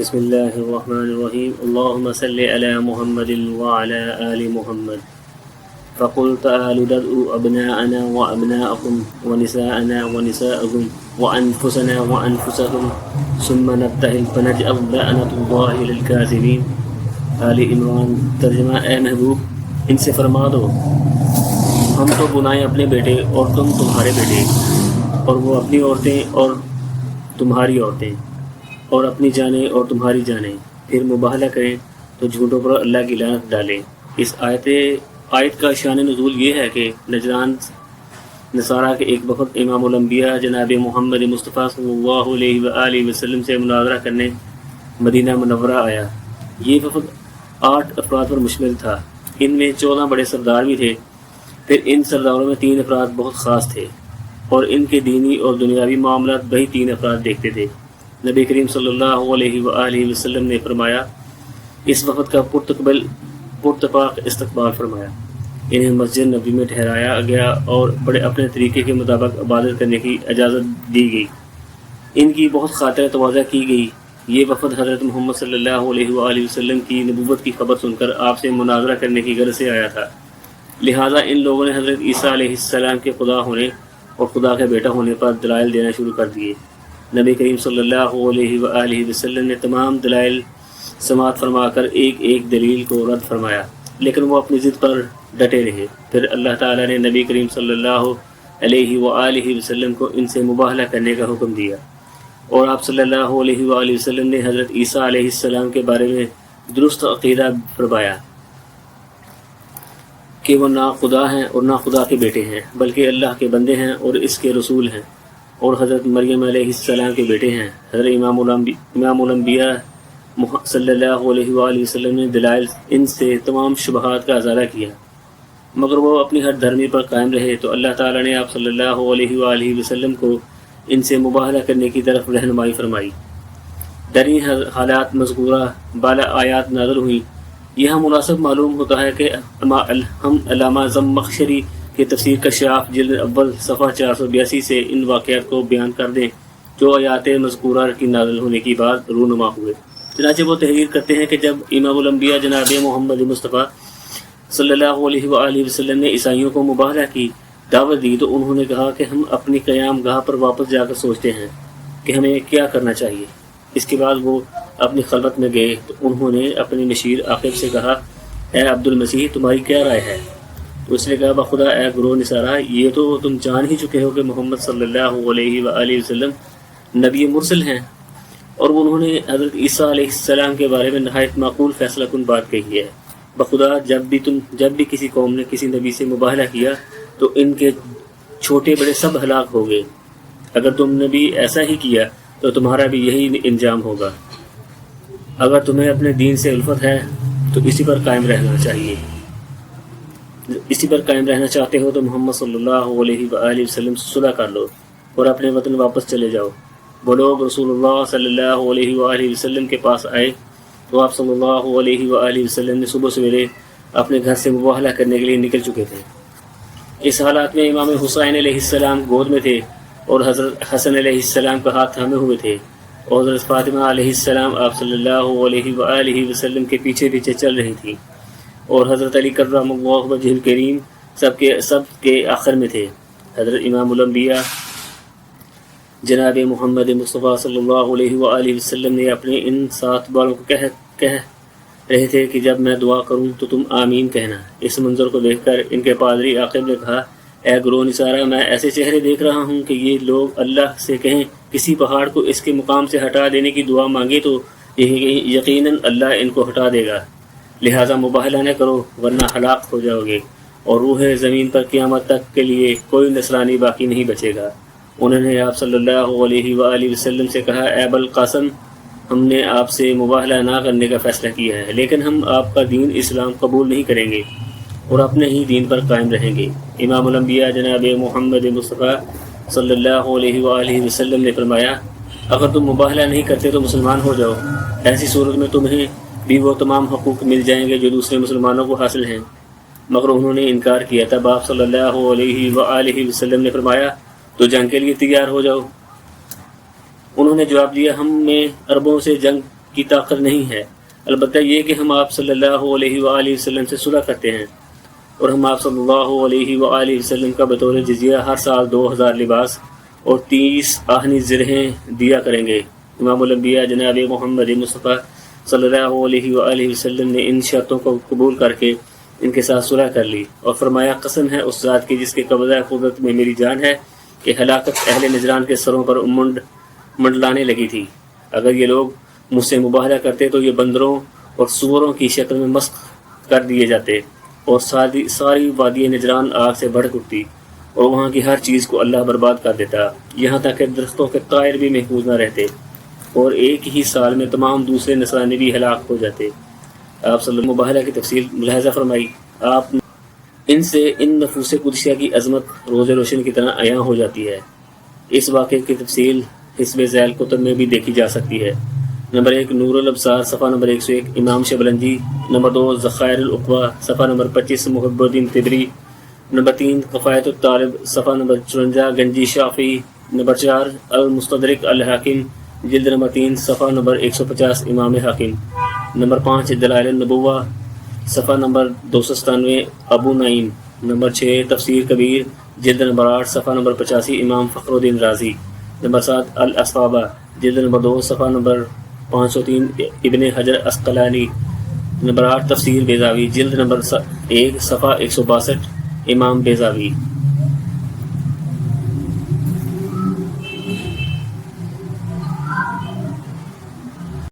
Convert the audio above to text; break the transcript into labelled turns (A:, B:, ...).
A: بسم اللہ الرحمن الرحیم اللہم صلی علی محمد وعلی آل محمد فقل تعالوا ندعو ابناءنا وابناءکم ونساءنا ونساءکم وانفسنا وانفسکم ثم نبتہل فنجعل لعنۃ اللہ للکاذبین۔ آل عمران۔ ترجمہ: اے محبوب ان سے فرما دو ہم تو بنائیں اپنے بیٹے اور تم تمہارے بیٹے، اور وہ اپنی عورتیں اور تمہاری عورتیں، اور اپنی جانیں اور تمہاری جانیں، پھر مباہلہ کریں تو جھوٹوں پر اللہ کی لعنت ڈالیں۔ اس آیت کا شان نزول یہ ہے کہ نجران نصارہ کے ایک وفد امام الانبیاء جناب محمد مصطفیٰ صلی اللہ علیہ وآلہ وسلم سے مناظرہ کرنے مدینہ منورہ آیا۔ یہ وفد 8 افراد پر مشتمل تھا، ان میں 14 بڑے سردار بھی تھے۔ پھر ان سرداروں میں 3 افراد بہت خاص تھے، اور ان کے دینی اور دنیاوی معاملات وہی 3 افراد دیکھتے تھے۔ نبی کریم صلی اللہ علیہ وآلہ وسلم نے فرمایا، اس وفد کا پرتپاک استقبال فرمایا، انہیں مسجد نبوی میں ٹھہرایا گیا اور بڑے اپنے طریقے کے مطابق عبادت کرنے کی اجازت دی گئی، ان کی بہت خاطر تواضع کی گئی۔ یہ وفد حضرت محمد صلی اللہ علیہ وآلہ وسلم کی نبوت کی خبر سن کر آپ سے مناظرہ کرنے کی غرض سے آیا تھا، لہٰذا ان لوگوں نے حضرت عیسیٰ علیہ السلام کے خدا ہونے اور خدا کے بیٹا ہونے پر دلائل دینا شروع کر دیے۔ نبی کریم صلی اللہ علیہ وآلہ وسلم نے تمام دلائل سماعت فرما کر ایک ایک دلیل کو رد فرمایا، لیکن وہ اپنی ضد پر ڈٹے رہے۔ پھر اللہ تعالیٰ نے نبی کریم صلی اللہ علیہ وآلہ وسلم کو ان سے مباہلہ کرنے کا حکم دیا، اور آپ صلی اللہ علیہ وآلہ وسلم نے حضرت عیسیٰ علیہ السلام کے بارے میں درست عقیدہ فرمایا کہ وہ نہ خدا ہیں اور نہ خدا کے بیٹے ہیں، بلکہ اللہ کے بندے ہیں اور اس کے رسول ہیں، اور حضرت مریم علیہ السلام کے بیٹے ہیں۔ حضرت امام الانبیاء صلی اللہ علیہ وآلہ وسلم نے دلائل ان سے تمام شبہات کا ازالہ کیا، مگر وہ اپنی ہر دھرمی پر قائم رہے، تو اللہ تعالیٰ نے آپ صلی اللہ علیہ وآلہ وسلم کو ان سے مباہلہ کرنے کی طرف رہنمائی فرمائی۔ دریں حالات مذکورہ بالا آیات نازل ہوئیں۔ یہاں مناسب معلوم ہوتا ہے کہ ہم علامہ زمخشری کی تفسیر کشاف جلد اول صفحہ 482 سے ان واقعات کو بیان کر دیں جو آیات مذکورہ کی نازل ہونے کی بعد رونما ہوئے۔ چنانچہ وہ تحریر کرتے ہیں کہ جب امام الانبیاء جناب محمد مصطفیٰ صلی اللہ علیہ وآلہ وسلم نے عیسائیوں کو مباہلہ کی دعوت دی، تو انہوں نے کہا کہ ہم اپنی قیام گاہ پر واپس جا کر سوچتے ہیں کہ ہمیں کیا کرنا چاہیے۔ اس کے بعد وہ اپنی خلوت میں گئے تو انہوں نے اپنی مشیر عاقب سے کہا، اے عبد المسیح تمہاری کیا رائے ہے؟ تو اس نے کہا، بخدا اے گروہ نصارہ، یہ تو تم جان ہی چکے ہو کہ محمد صلی اللہ علیہ وآلہ وسلم نبی مرسل ہیں، اور انہوں نے حضرت عیسیٰ علیہ السلام کے بارے میں نہایت معقول فیصلہ کن بات کہی ہے۔ بخدا جب بھی کسی قوم نے کسی نبی سے مباہلہ کیا تو ان کے چھوٹے بڑے سب ہلاک ہو گئے، اگر تم نے بھی ایسا ہی کیا تو تمہارا بھی یہی انجام ہوگا۔ اگر تمہیں اپنے دین سے الفت ہے تو اسی پر قائم رہنا چاہیے، اسی پر قائم رہنا چاہتے ہو تو محمد صلی اللہ علیہ وآلہ وسلم سے صلح کر لو اور اپنے وطن واپس چلے جاؤ۔ وہ لوگ رسول اللہ صلی اللہ علیہ وآلہ وسلم کے پاس آئے تو آپ صلی اللہ علیہ وآلہ وسلم نے صبح سویرے اپنے گھر سے مباہلہ کرنے کے لیے نکل چکے تھے۔ اس حالات میں امام حسین علیہ السلام گود میں تھے اور حضرت حسن علیہ السلام کا ہاتھ تھامے ہوئے تھے، اور حضرت فاطمہ علیہ السلام آپ صلی اللہ علیہ وآلہ وسلم کے پیچھے پیچھے چل رہی تھیں، اور حضرت علی کرم اللہ وجہ الکریم سب کے آخر میں تھے۔ حضرت امام الانبیاء جناب محمد مصطفیٰ صلی اللہ علیہ وآلہ وسلم نے اپنے ان 7 بالوں کو کہہ رہے تھے کہ جب میں دعا کروں تو تم آمین کہنا۔ اس منظر کو دیکھ کر ان کے پادری عاقب نے کہا، اے گروہ نصارہ، میں ایسے چہرے دیکھ رہا ہوں کہ یہ لوگ اللہ سے کہیں کسی پہاڑ کو اس کے مقام سے ہٹا دینے کی دعا مانگے تو یقیناً اللہ ان کو ہٹا دے گا، لہٰذا مباہلہ نہ کرو ورنہ ہلاک ہو جاؤ گے، اور روح زمین پر قیامت تک کے لیے کوئی نصرانی باقی نہیں بچے گا۔ انہوں نے آپ صلی اللہ علیہ وآلہ وسلم سے کہا، اے ابوالقاسم، ہم نے آپ سے مباہلہ نہ کرنے کا فیصلہ کیا ہے، لیکن ہم آپ کا دین اسلام قبول نہیں کریں گے اور اپنے ہی دین پر قائم رہیں گے۔ امام الانبیاء جناب محمد مصطفیٰ صلی اللہ علیہ وآلہ وسلم نے فرمایا، اگر تم مباہلہ نہیں کرتے تو مسلمان ہو جاؤ، ایسی صورت میں تمہیں بھی وہ تمام حقوق مل جائیں گے جو دوسرے مسلمانوں کو حاصل ہیں، مگر انہوں نے انکار کیا۔ تب آپ صلی اللہ علیہ وآلہ وسلم نے فرمایا، تو جنگ کے لیے تیار ہو جاؤ۔ انہوں نے جواب دیا، ہم میں عربوں سے جنگ کی طاقت نہیں ہے، البتہ یہ کہ ہم آپ صلی اللہ علیہ وآلہ وسلم سے صلح کرتے ہیں، اور ہم آپ صلی اللہ علیہ وآلہ وسلم کا بطور جزیہ ہر سال 2000 لباس اور 30 آہنی زرہیں دیا کریں گے۔ امام الانبیاء جناب محمد مصطفیٰ صلی اللہ علیہ وآلہ وسلم نے ان شرطوں کو قبول کر کے ان کے ساتھ صلح کر لی، اور فرمایا قسم ہے اس ذات کی جس کے قبضہ قدرت میں میری جان ہے کہ ہلاکت اہل نجران کے سروں پر منڈلانے لگی تھی، اگر یہ لوگ مجھ سے مباہلہ کرتے تو یہ بندروں اور سوروں کی شکل میں مسخ کر دیے جاتے، اور ساری وادی نجران آگ سے بھڑک اٹھتی، اور وہاں کی ہر چیز کو اللہ برباد کر دیتا، یہاں تک کہ درختوں کے طائر بھی محفوظ نہ رہتے، اور ایک ہی سال میں تمام دوسرے نصرانی بھی ہلاک ہو جاتے۔ آپ صلی اللہ علیہ وسلم مباہلہ کی تفصیل ملاحظہ فرمائی۔ آپ ان سے ان نفوس قدسیہ کی عظمت روز روشن کی طرح عیاں ہو جاتی ہے۔ اس واقعے کی تفصیل حسب ذیل کتب میں بھی دیکھی جا سکتی ہے۔ نمبر 1 نور الابصار صفحہ نمبر 101 امام شبلنجی، نمبر 2 ذخائر الاقوا صفحہ نمبر 25 محب الدین طبری، نمبر 3 کفایت الطالب صفحہ نمبر 54 گنجی شافعی، نمبر 4 المستدرک الحاکم جلد نمبر 3 صفحہ نمبر 150 امام حاکم، نمبر 5 دلائل النبوہ صفحہ نمبر 297 ابو نعیم، نمبر 6 تفسیر کبیر جلد نمبر 8 صفحہ نمبر 85 امام فخر الدین رازی، نمبر 7 الاصابہ جلد نمبر 2 صفحہ نمبر 503 ابن حجر اسقلانی، نمبر 8 تفسیر بیضاوی جلد نمبر 1 صفحہ 162 امام بیضاوی۔